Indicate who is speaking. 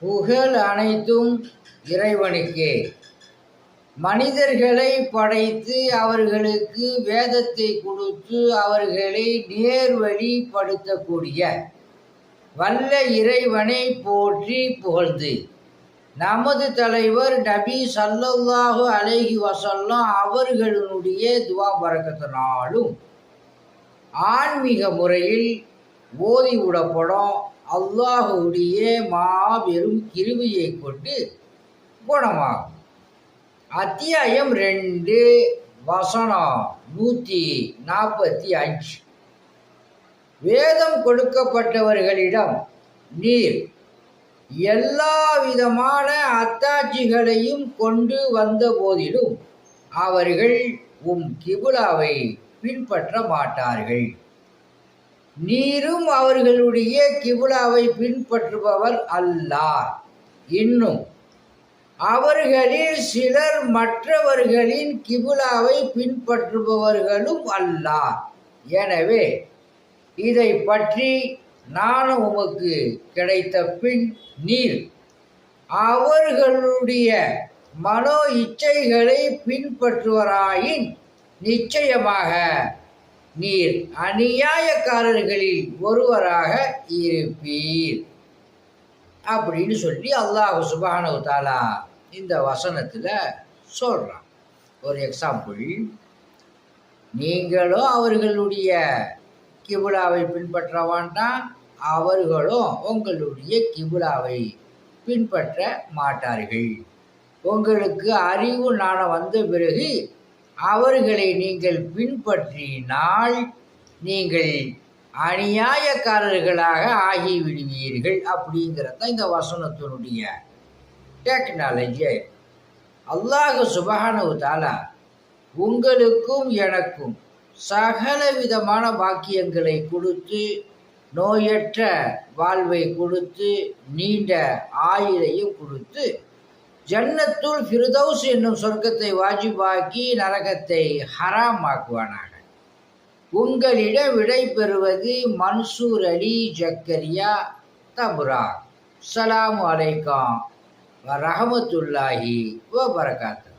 Speaker 1: புகழ் அனைத்தும் இறைவனுக்கே. மனிதர்களை படைத்து அவர்களுக்கு வேதத்தை கொடுத்து அவர்களை நேர்வழிப்படுத்தக்கூடிய வல்ல இறைவனை போற்றி புகழ்ந்து நமது தலைவர் நபி ஸல்லல்லாஹு அலைஹி வஸல்லம் அவர்களுடைய துவா பரக்கத்தினாலும் ஆன்மீக முறையில் ஓதிவிடப்படும் அல்லாஹுடைய மாபெரும் கிருபையை கொண்டு குணமாகும். அத்தியாயம் 2 வசனம் 145. வேதம் கொடுக்கப்பட்டவர்களிடம் நீர் எல்லா விதமான அத்தாட்சிகளையும் கொண்டு வந்த போதிலும் அவர்கள் கிபுலாவை பின்பற்ற மாட்டார்கள். நீரும் அவர்களுடைய கிபுலாவை பின்பற்றுபவர் அல்லாஹ். இன்னும் அவர்களில் சிலர் மற்றவர்களின் கிபுலாவை பின்பற்றுபவர்களும் அல்லாஹ். எனவே இதை பற்றி நானும் உமக்கு கிடைத்த பின் நீர் அவர்களுடைய மனோ இச்சைகளை பின்பற்றுவராயின் நிச்சயமாக நீர் அநியாயக்காரர்களில் ஒருவராக இருப்பீர் அப்படின்னு சொல்லி அல்லாஹ் சுப்ஹானஹு வ தஆலா இந்த வசனத்தில் சொல்கிறான். ஒரு எக்ஸாம்பிள், நீங்களும் அவர்களுடைய கிபுலாவை பின்பற்ற வேண்டாம், அவர்களும் உங்களுடைய கிபுலாவை பின்பற்ற மாட்டார்கள். உங்களுக்கு அறிவு ஞானம் வந்த பிறகு அவர்களை நீங்கள் பின்பற்றினால் நீங்கள் அநியாயக்காரர்களாக ஆகிவிடுவீர்கள் அப்படிங்கிறத இந்த வசனத்தினுடைய டெக்னாலஜி. அல்லாஹ் சுப்ஹானஹு வ தஆலா உங்களுக்கும் எனக்கும் சகல விதமான பாக்கியங்களை கொடுத்து நோயற்ற வாழ்வை கொடுத்து நீண்ட ஆயுளையும் கொடுத்து ஜன்னத்துல் ஃபிர்தௌஸ் என்னும் சொர்க்கத்தை வாஜிபாக்கி நரகத்தை ஹராமாக்குவானாக. உங்களிடம் விடை பெறுவது மன்சூர் அலி ஜக்கரியா தபுரா. அஸ்ஸலாமு அலைக்கும் வரஹ்மத்துல்லாஹி வபரகாத்துஹு.